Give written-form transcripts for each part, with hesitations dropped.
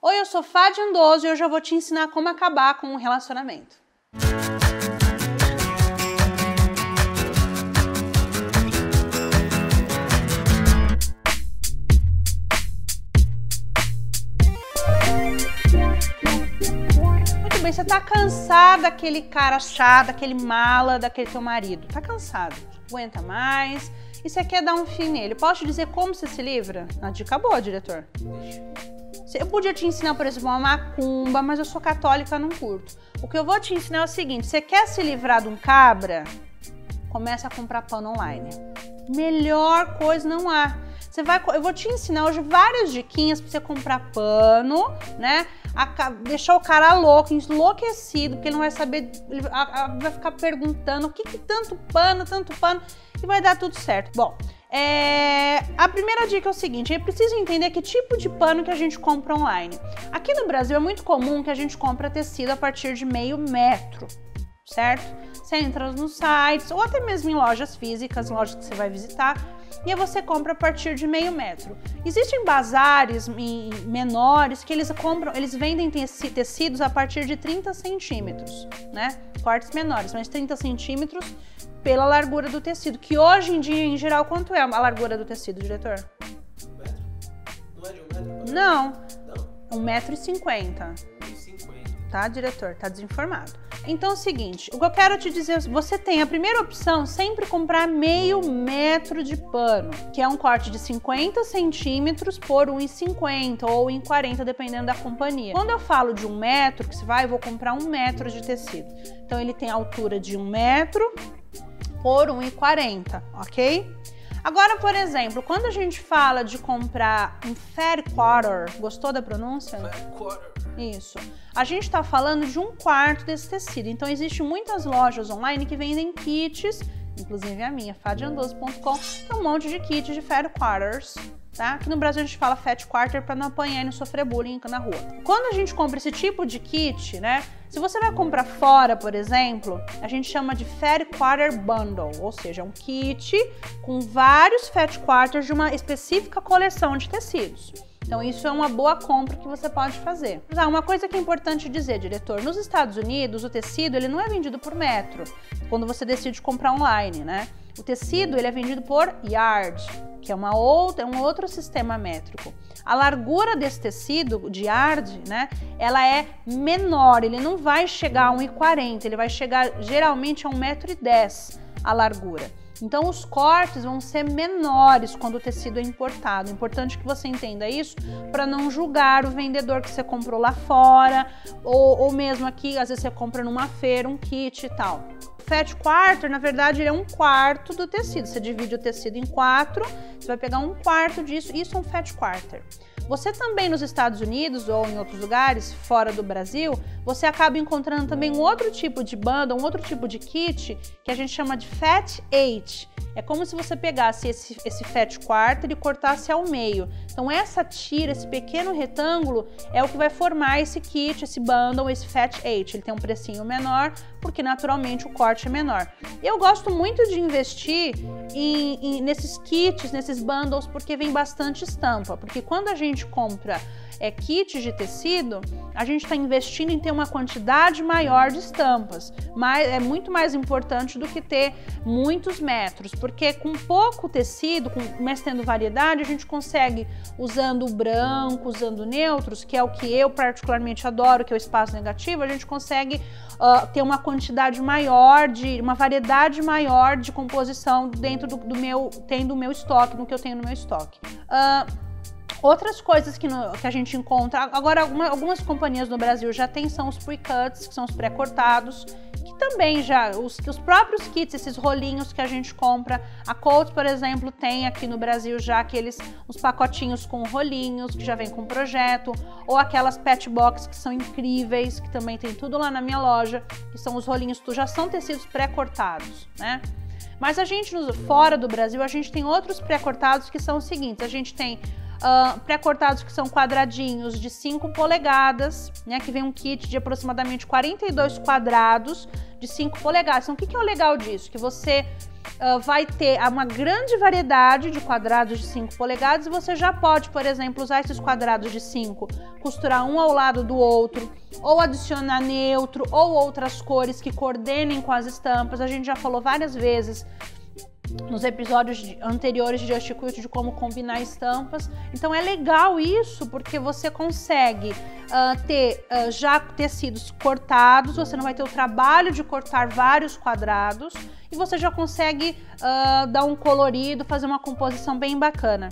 Oi, eu sou Fádia Andoso e hoje eu vou te ensinar como acabar com um relacionamento. Muito bem, você tá cansado daquele cara chato, daquele mala, daquele teu marido. Tá cansado, não aguenta mais e você quer dar um fim nele. Posso te dizer como você se livra? Uma dica boa, diretor. Eu podia te ensinar, por exemplo, uma macumba, mas eu sou católica, não curto. O que eu vou te ensinar é o seguinte: você quer se livrar de um cabra? Começa a comprar pano online. Melhor coisa não há. Eu vou te ensinar hoje várias diquinhas para você comprar pano, né? Deixar o cara louco, enlouquecido, porque ele não vai saber, ele vai ficar perguntando o que tanto pano, e vai dar tudo certo. Bom, a primeira dica é o seguinte: é preciso entender que tipo de pano que a gente compra online. Aqui no Brasil é muito comum que a gente compra tecido a partir de meio metro, certo? Você entra nos sites ou até mesmo em lojas físicas, lojas que você vai visitar, e aí você compra a partir de meio metro. Existem bazares menores que eles vendem tecidos a partir de 30 centímetros, né? Cortes menores, mas 30 centímetros pela largura do tecido, que hoje em dia, em geral, quanto é a largura do tecido, diretor? 1 metro? Não é de 1 metro? Não. Não? 1,50 m. 1,50 m. Tá, diretor? Tá desinformado. Então é o seguinte, o que eu quero te dizer, você tem a primeira opção, sempre comprar meio metro de pano, que é um corte de 50 centímetros por 1,50 ou 1,40, dependendo da companhia. Quando eu falo de 1 metro, que você vai, eu vou comprar 1 metro de tecido. Então ele tem a altura de 1 metro por 1,40, ok? Agora, por exemplo, quando a gente fala de comprar um fair quarter, gostou da pronúncia? Fair quarter. Isso. A gente está falando de 1/4 desse tecido. Então, existem muitas lojas online que vendem kits, inclusive a minha, fadiandoso.com, tem um monte de kits de fair quarters, tá? Aqui no Brasil a gente fala fat quarter para não apanhar e não sofrer bullying na rua. Quando a gente compra esse tipo de kit, né? Se você vai comprar fora, por exemplo, a gente chama de Fat Quarter Bundle, ou seja, um kit com vários Fat Quarters de uma específica coleção de tecidos. Então isso é uma boa compra que você pode fazer. Uma coisa que é importante dizer, diretor, nos Estados Unidos o tecido ele não é vendido por metro, quando você decide comprar online, né? O tecido ele é vendido por yard, que é um outro sistema métrico. A largura desse tecido de yard, né, ela é menor, ele não vai chegar a 1,40, ele vai chegar geralmente a 1,10 m a largura. Então os cortes vão ser menores quando o tecido é importado. É importante que você entenda isso para não julgar o vendedor que você comprou lá fora, ou mesmo aqui, às vezes você compra numa feira um kit e tal. Fat quarter, na verdade, ele é 1/4 do tecido. Você divide o tecido em 4, você vai pegar 1/4 disso, isso é um fat quarter. Você também nos Estados Unidos ou em outros lugares fora do Brasil, você acaba encontrando também um outro tipo de bundle, um outro tipo de kit que a gente chama de Fat 8. É como se você pegasse esse Fat Quarter e cortasse ao meio. Então essa tira, esse pequeno retângulo é o que vai formar esse kit, esse bundle, esse Fat 8. Ele tem um precinho menor porque naturalmente o corte é menor. Eu gosto muito de investir nesses kits, nesses bundles, porque vem bastante estampa. Porque quando a gente compra kits de tecido, a gente está investindo em ter uma quantidade maior de estampas, mas é muito mais importante do que ter muitos metros, porque com pouco tecido, mas tendo variedade, a gente consegue, usando o branco, usando neutros, que é o que eu particularmente adoro, que é o espaço negativo, a gente consegue ter uma quantidade maior, uma variedade maior de composição dentro do meu estoque, no que eu tenho no meu estoque. Outras coisas que a gente encontra, agora algumas companhias no Brasil já tem, são os pre-cuts, que são os pré-cortados, que também os próprios kits, esses rolinhos que a gente compra. A Coach, por exemplo, tem aqui no Brasil já uns pacotinhos com rolinhos, que já vem com projeto, ou aquelas pet box que são incríveis, que também tem tudo lá na minha loja, que são os rolinhos, já são tecidos pré-cortados, né? Mas fora do Brasil, a gente tem outros pré-cortados que são os seguintes: a gente tem pré-cortados que são quadradinhos de 5 polegadas, né? Que vem um kit de aproximadamente 42 quadrados de 5 polegadas. Então, o que é o legal disso? Que você vai ter uma grande variedade de quadrados de 5 polegadas e você já pode, por exemplo, usar esses quadrados de 5, costurar um ao lado do outro, ou adicionar neutro, ou outras cores que coordenem com as estampas. A gente já falou várias vezes nos episódios anteriores de Just Quilt de como combinar estampas. Então é legal isso, porque você consegue ter já tecidos cortados, você não vai ter o trabalho de cortar vários quadrados e você já consegue dar um colorido, fazer uma composição bem bacana.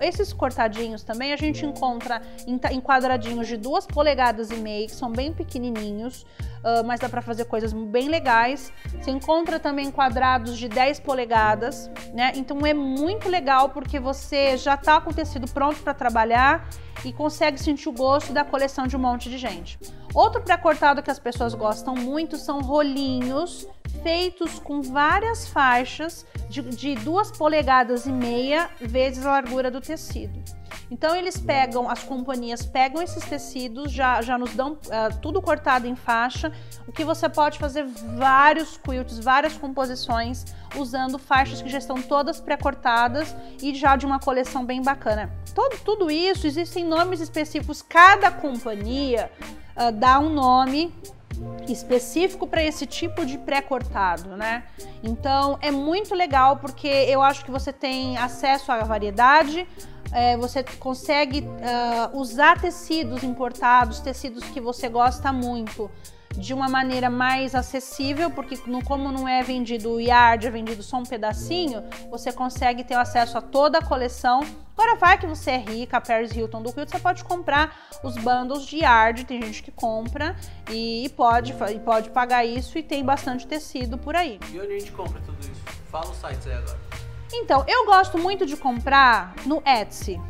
Esses cortadinhos também a gente encontra em quadradinhos de 2,5 polegadas, que são bem pequenininhos, mas dá para fazer coisas bem legais. Você encontra também quadrados de 10 polegadas, né? Então é muito legal porque você já tá com o tecido pronto para trabalhar e consegue sentir o gosto da coleção de um monte de gente. Outro pré-cortado que as pessoas gostam muito são rolinhos feitos com várias faixas de 2,5 polegadas vezes a largura do tecido. Então as companhias pegam esses tecidos, já nos dão tudo cortado em faixa, o que você pode fazer vários quilts, várias composições, usando faixas que já estão todas pré-cortadas e já de uma coleção bem bacana. Tudo isso, existem nomes específicos, cada companhia dá um nome específico para esse tipo de pré-cortado, né? Então é muito legal porque eu acho que você tem acesso à variedade, você consegue usar tecidos importados, tecidos que você gosta muito, de uma maneira mais acessível, porque como não é vendido yard, é vendido só um pedacinho, você consegue ter acesso a toda a coleção. Agora vai que você é rica, a Paris Hilton do Quilt, você pode comprar os bundles de yard, tem gente que compra e pode pagar isso e tem bastante tecido por aí. E onde a gente compra tudo isso? Fala os sites aí agora. Então, eu gosto muito de comprar no Etsy,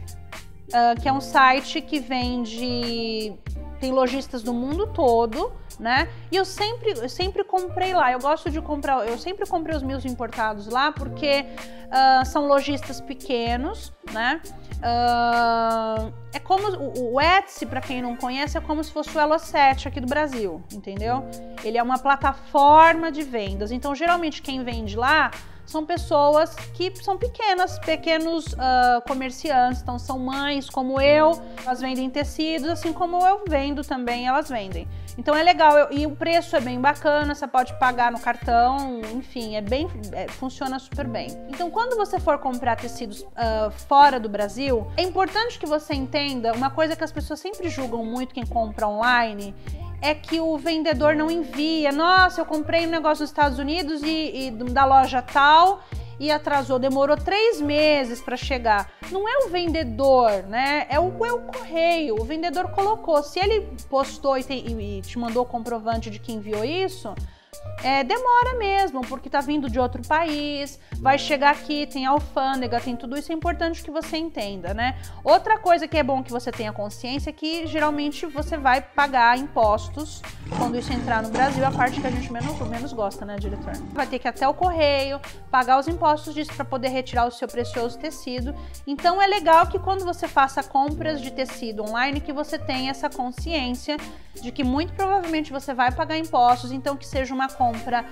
que é um site que vende, tem lojistas do mundo todo, né? E eu sempre comprei lá. Eu gosto de comprar, eu sempre comprei os meus importados lá porque são lojistas pequenos, né? É como o Etsy, para quem não conhece, é como se fosse o Elo7 aqui do Brasil, entendeu? Ele é uma plataforma de vendas. Então, geralmente quem vende lá são pessoas que são pequenos comerciantes, então são mães como eu, elas vendem tecidos, assim como eu vendo também, elas vendem. Então é legal, e o preço é bem bacana, você pode pagar no cartão, enfim, funciona super bem. Então quando você for comprar tecidos fora do Brasil, é importante que você entenda uma coisa que as pessoas sempre julgam muito quem compra online, é que o vendedor não envia. Nossa, eu comprei um negócio nos Estados Unidos e da loja tal e atrasou, demorou 3 meses para chegar. Não é o vendedor, né? É o correio. O vendedor colocou. Se ele postou e te mandou o comprovante de que enviou isso, demora mesmo, porque tá vindo de outro país, vai chegar aqui, tem alfândega, tem tudo isso, é importante que você entenda, né? Outra coisa que é bom que você tenha consciência é que geralmente você vai pagar impostos quando isso entrar no Brasil, a parte que a gente menos gosta, né, diretor? Vai ter que ir até o correio, pagar os impostos disso para poder retirar o seu precioso tecido. Então é legal que quando você faça compras de tecido online, que você tenha essa consciência de que muito provavelmente você vai pagar impostos, então que seja uma compra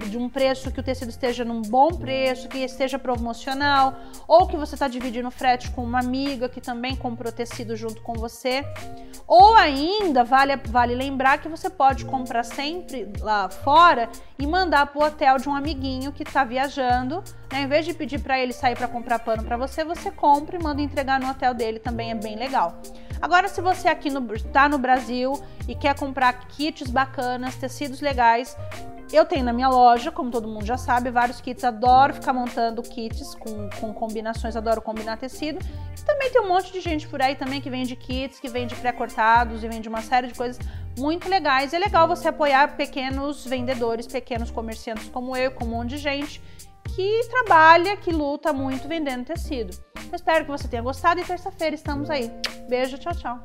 de um preço, que o tecido esteja num bom preço, que esteja promocional, ou que você está dividindo frete com uma amiga que também comprou tecido junto com você. Ou ainda, vale lembrar que você pode comprar sempre lá fora e mandar para o hotel de um amiguinho que está viajando, né? Em vez de pedir para ele sair para comprar pano para você, você compra e manda entregar no hotel dele, também é bem legal. Agora, se você aqui está no Brasil e quer comprar kits bacanas, tecidos legais, eu tenho na minha loja, como todo mundo já sabe, vários kits. Adoro ficar montando kits com combinações, adoro combinar tecido. E também tem um monte de gente por aí também que vende kits, que vende pré-cortados e vende uma série de coisas muito legais. É legal você apoiar pequenos vendedores, pequenos comerciantes como eu, com um monte de gente que trabalha, que luta muito vendendo tecido. Eu espero que você tenha gostado e terça-feira estamos aí. Beijo, tchau, tchau!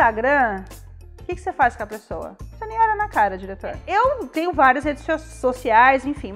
Instagram, o que você faz com a pessoa? Você nem olha na cara, diretor. Eu tenho várias redes sociais, enfim.